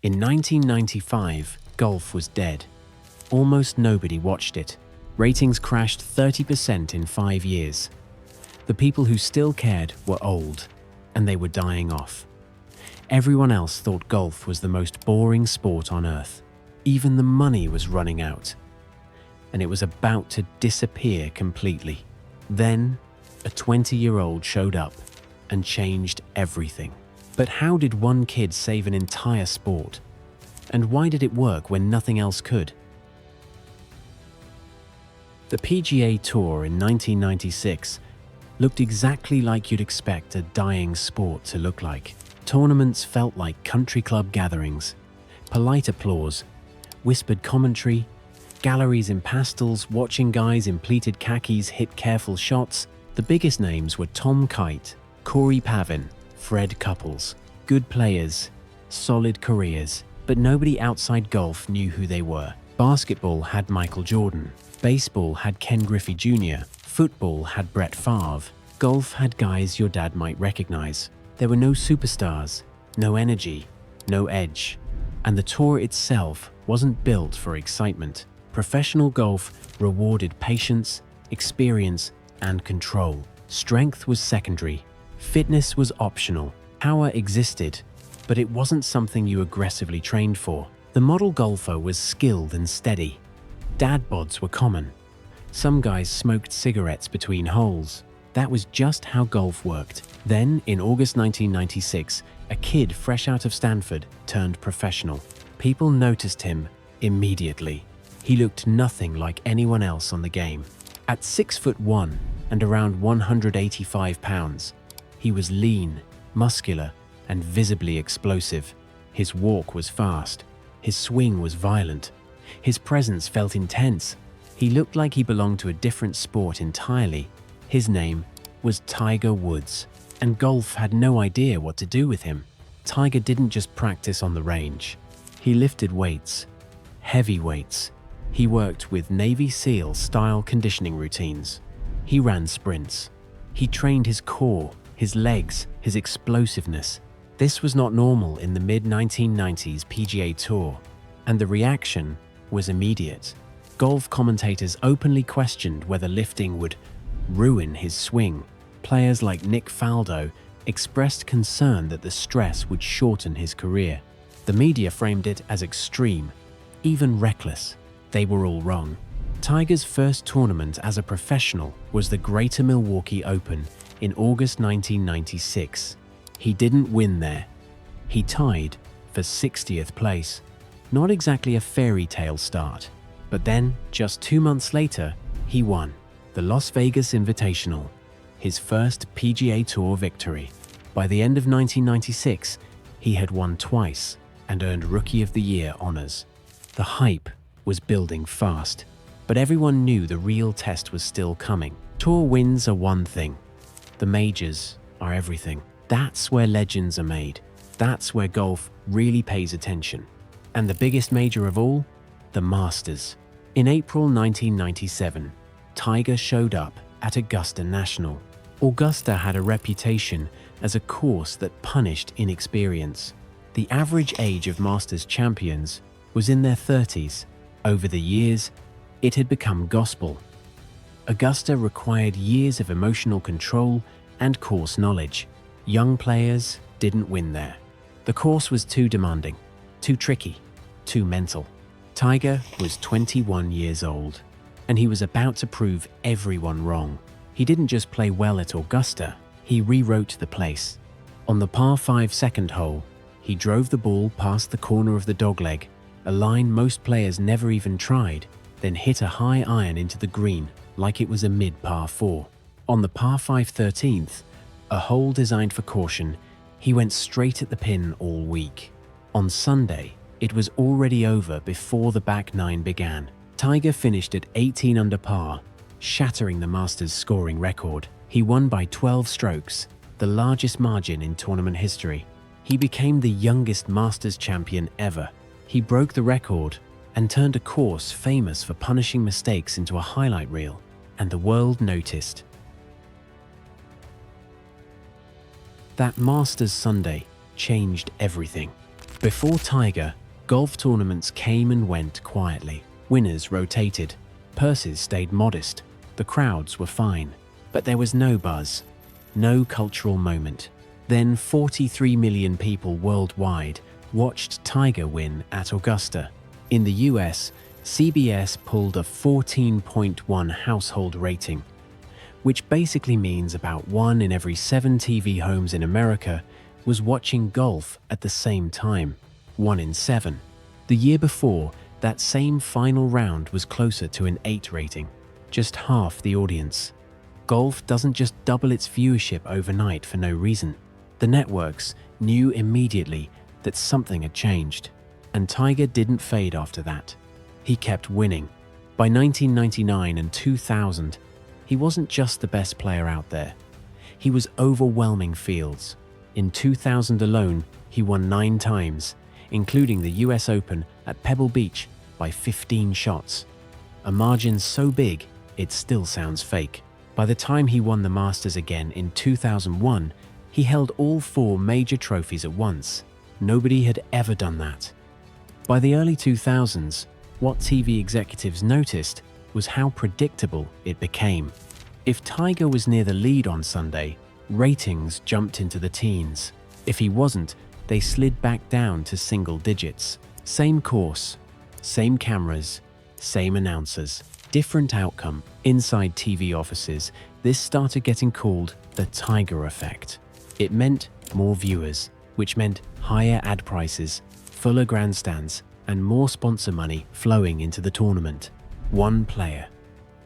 In 1995, golf was dead. Almost nobody watched it. Ratings crashed 30% in 5 years. The people who still cared were old, and they were dying off. Everyone else thought golf was the most boring sport on earth. Even the money was running out, and it was about to disappear completely. Then, a 20-year-old showed up and changed everything. But how did one kid save an entire sport? And why did it work when nothing else could? The PGA Tour in 1996 looked exactly like you'd expect a dying sport to look like. Tournaments felt like country club gatherings, polite applause, whispered commentary, galleries in pastels watching guys in pleated khakis hit careful shots. The biggest names were Tom Kite, Corey Pavin, Fred Couples. Good players, solid careers, but nobody outside golf knew who they were. Basketball had Michael Jordan. Baseball had Ken Griffey Jr. Football had Brett Favre. Golf had guys your dad might recognize. There were no superstars, no energy, no edge. And the tour itself wasn't built for excitement. Professional golf rewarded patience, experience, and control. Strength was secondary. Fitness was optional. Power existed, but it wasn't something you aggressively trained for. The model golfer was skilled and steady. Dad bods were common. Some guys smoked cigarettes between holes. That was just how golf worked. Then, in August 1996, a kid fresh out of Stanford turned professional. People noticed him immediately. He looked nothing like anyone else on the game. At 6'1" and around 185 pounds, he was lean, muscular, and visibly explosive. His walk was fast. His swing was violent. His presence felt intense. He looked like he belonged to a different sport entirely. His name was Tiger Woods, and golf had no idea what to do with him. Tiger didn't just practice on the range. He lifted weights, heavy weights. He worked with Navy SEAL-style conditioning routines. He ran sprints. He trained his core, his legs, his explosiveness. This was not normal in the mid-1990s PGA Tour, and the reaction was immediate. Golf commentators openly questioned whether lifting would ruin his swing. Players like Nick Faldo expressed concern that the stress would shorten his career. The media framed it as extreme, even reckless. They were all wrong. Tiger's first tournament as a professional was the Greater Milwaukee Open in August 1996. He didn't win there. He tied for 60th place. Not exactly a fairy tale start. But then, just 2 months later, he won the Las Vegas Invitational, his first PGA Tour victory. By the end of 1996, he had won twice and earned Rookie of the Year honors. The hype was building fast, but everyone knew the real test was still coming. Tour wins are one thing. The majors are everything. That's where legends are made. That's where golf really pays attention. And the biggest major of all? The Masters. In April 1997, Tiger showed up at Augusta National. Augusta had a reputation as a course that punished inexperience. The average age of Masters champions was in their 30s. Over the years, it had become gospel. Augusta required years of emotional control and course knowledge. Young players didn't win there. The course was too demanding, too tricky, too mental. Tiger was 21 years old, and he was about to prove everyone wrong. He didn't just play well at Augusta, he rewrote the place. On the par 5 second hole, he drove the ball past the corner of the dogleg, a line most players never even tried, then hit a high iron into the green like it was a mid-par 4. On the par 5 13th, a hole designed for caution, he went straight at the pin all week. On Sunday, it was already over before the back nine began. Tiger finished at 18 under par, shattering the Masters scoring record. He won by 12 strokes, the largest margin in tournament history. He became the youngest Masters champion ever. He broke the record and turned a course famous for punishing mistakes into a highlight reel, and the world noticed. That Masters Sunday changed everything. Before Tiger, golf tournaments came and went quietly. Winners rotated. Purses stayed modest. The crowds were fine. But there was no buzz, no cultural moment. Then 43 million people worldwide watched Tiger win at Augusta. In the US, CBS pulled a 14.1 household rating, which basically means about 1 in every 7 TV homes in America was watching golf at the same time. 1 in 7. The year before, that same final round was closer to an 8 rating, just half the audience. Golf doesn't just double its viewership overnight for no reason. The networks knew immediately that something had changed, and Tiger didn't fade after that. He kept winning. By 1999 and 2000, he wasn't just the best player out there. He was overwhelming fields. In 2000 alone, he won 9 times, including the US Open at Pebble Beach by 15 shots. A margin so big, it still sounds fake. By the time he won the Masters again in 2001, he held all 4 major trophies at once. Nobody had ever done that. By the early 2000s, what TV executives noticed was how predictable it became. If Tiger was near the lead on Sunday, ratings jumped into the teens. If he wasn't, they slid back down to single digits. Same course, same cameras, same announcers, different outcome. Inside TV offices, this started getting called the Tiger effect. It meant more viewers, which meant higher ad prices, fuller grandstands, and more sponsor money flowing into the tournament. One player,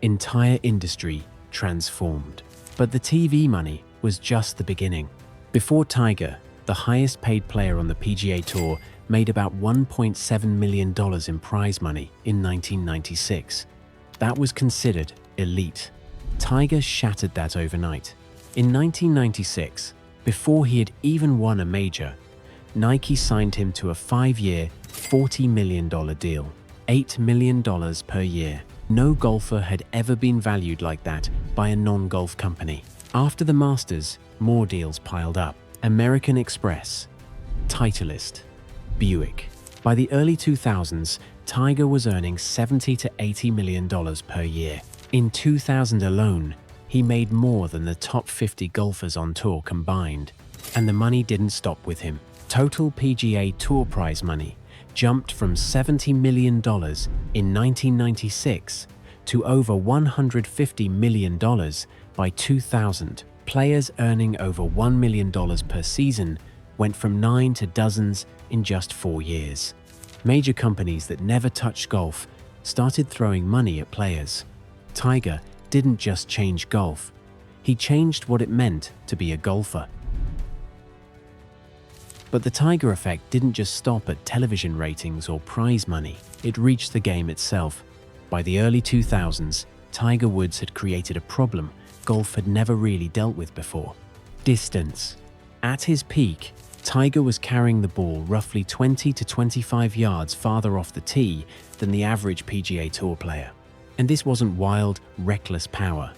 entire industry transformed. But the TV money was just the beginning. Before Tiger, the highest paid player on the PGA Tour made about $1.7 million in prize money in 1996. That was considered elite. Tiger shattered that overnight. In 1996, before he had even won a major, Nike signed him to a 5-year, $40 million deal, $8 million per year. No golfer had ever been valued like that by a non-golf company. After the Masters, more deals piled up. American Express, Titleist, Buick. By the early 2000s, Tiger was earning $70 to $80 million per year. In 2000 alone, he made more than the top 50 golfers on tour combined. And the money didn't stop with him. Total PGA Tour prize money jumped from $70 million in 1996 to over $150 million by 2000. Players earning over $1 million per season went from 9 to dozens in just 4 years. Major companies that never touched golf started throwing money at players. Tiger didn't just change golf, he changed what it meant to be a golfer. But the Tiger effect didn't just stop at television ratings or prize money, it reached the game itself. By the early 2000s, Tiger Woods had created a problem golf had never really dealt with before: distance. At his peak, Tiger was carrying the ball roughly 20 to 25 yards farther off the tee than the average PGA Tour player. And this wasn't wild, reckless power.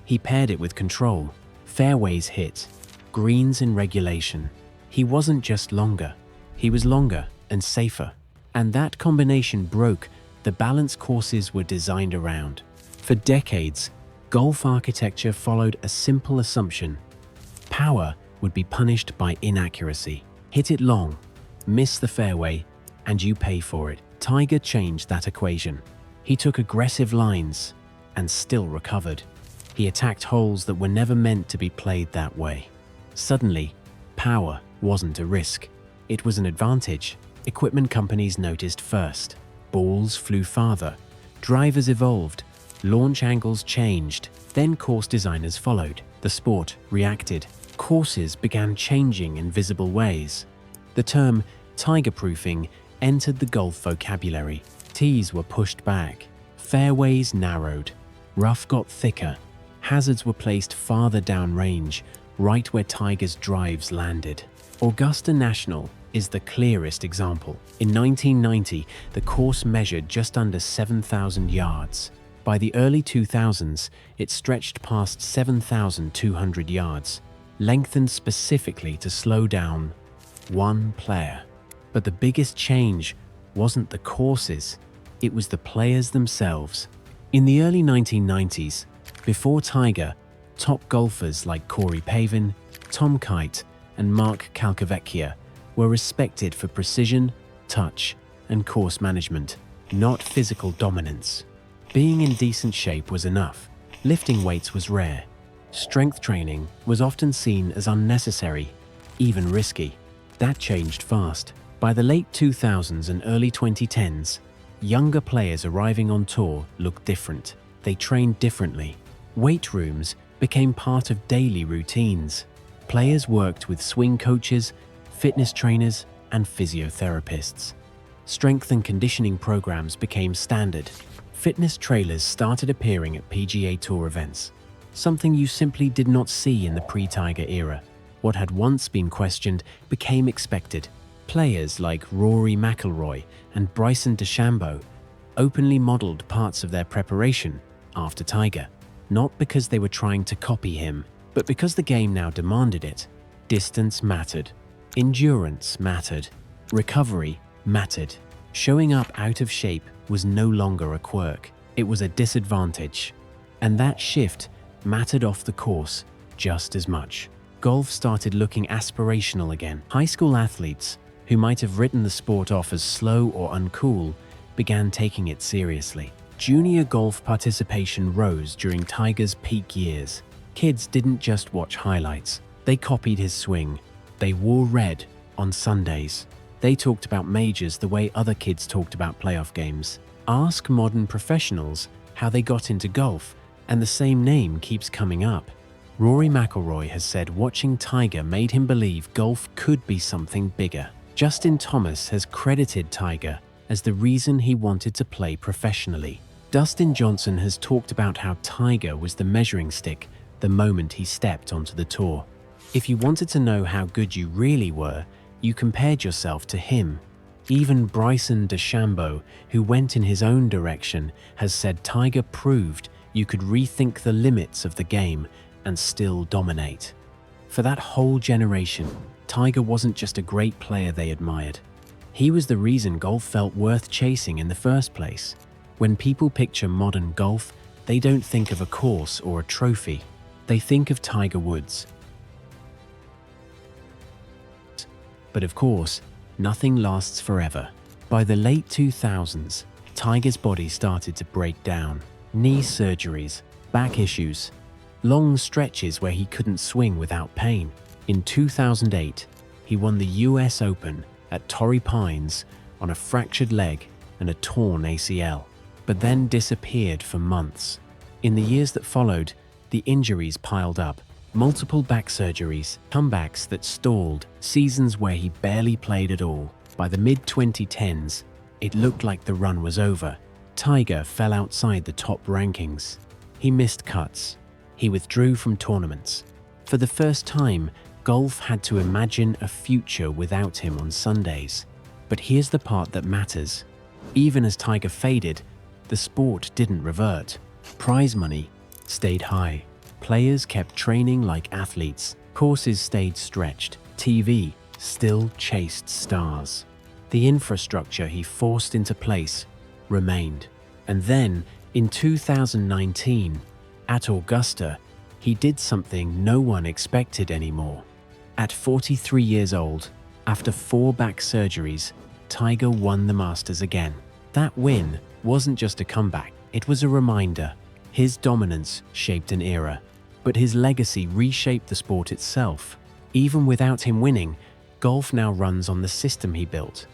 He paired it with control, fairways hit, greens in regulation. He wasn't just longer, he was longer and safer. And that combination broke the balance courses were designed around. For decades, golf architecture followed a simple assumption: power would be punished by inaccuracy. Hit it long, miss the fairway, and you pay for it. Tiger changed that equation. He took aggressive lines and still recovered. He attacked holes that were never meant to be played that way. Suddenly, power wasn't a risk. It was an advantage. Equipment companies noticed first. Balls flew farther. Drivers evolved. Launch angles changed. Then course designers followed. The sport reacted. Courses began changing in visible ways. The term tiger-proofing entered the golf vocabulary. Tees were pushed back. Fairways narrowed. Rough got thicker. Hazards were placed farther downrange, right where Tiger's drives landed. Augusta National is the clearest example. In 1990, the course measured just under 7,000 yards. By the early 2000s, it stretched past 7,200 yards, lengthened specifically to slow down one player. But the biggest change wasn't the courses, it was the players themselves. In the early 1990s, before Tiger, top golfers like Corey Pavin, Tom Kite, and Mark Calcavecchia were respected for precision, touch, and course management, not physical dominance. Being in decent shape was enough. Lifting weights was rare. Strength training was often seen as unnecessary, even risky. That changed fast. By the late 2000s and early 2010s, younger players arriving on tour looked different. They trained differently. Weight rooms became part of daily routines. Players worked with swing coaches, fitness trainers, and physiotherapists. Strength and conditioning programs became standard. Fitness trailers started appearing at PGA Tour events, something you simply did not see in the pre-Tiger era. What had once been questioned became expected. Players like Rory McIlroy and Bryson DeChambeau openly modeled parts of their preparation after Tiger, not because they were trying to copy him, but because the game now demanded it. Distance mattered. Endurance mattered. Recovery mattered. Showing up out of shape was no longer a quirk, it was a disadvantage. And that shift mattered off the course just as much. Golf started looking aspirational again. High school athletes, who might have written the sport off as slow or uncool, began taking it seriously. Junior golf participation rose during Tiger's peak years. Kids didn't just watch highlights, they copied his swing. They wore red on Sundays. They talked about majors the way other kids talked about playoff games. Ask modern professionals how they got into golf, and the same name keeps coming up. Rory McIlroy has said watching Tiger made him believe golf could be something bigger. Justin Thomas has credited Tiger as the reason he wanted to play professionally. Dustin Johnson has talked about how Tiger was the measuring stick the moment he stepped onto the tour. If you wanted to know how good you really were, you compared yourself to him. Even Bryson DeChambeau, who went in his own direction, has said Tiger proved you could rethink the limits of the game and still dominate. For that whole generation, Tiger wasn't just a great player they admired. He was the reason golf felt worth chasing in the first place. When people picture modern golf, they don't think of a course or a trophy. They think of Tiger Woods. But of course, nothing lasts forever. By the late 2000s, Tiger's body started to break down. Knee surgeries, back issues, long stretches where he couldn't swing without pain. In 2008, he won the US Open at Torrey Pines on a fractured leg and a torn ACL, but then disappeared for months. In the years that followed, the injuries piled up. Multiple back surgeries, comebacks that stalled, seasons where he barely played at all. By the mid-2010s, it looked like the run was over. Tiger fell outside the top rankings. He missed cuts. He withdrew from tournaments. For the first time, golf had to imagine a future without him on Sundays. But here's the part that matters. Even as Tiger faded, the sport didn't revert. Prize money stayed high. Players kept training like athletes. Courses stayed stretched. TV still chased stars. The infrastructure he forced into place remained. And then, in 2019, at Augusta, he did something no one expected anymore. At 43 years old, after 4 back surgeries, Tiger won the Masters again. That win wasn't just a comeback, it was a reminder. His dominance shaped an era, but his legacy reshaped the sport itself. Even without him winning, golf now runs on the system he built.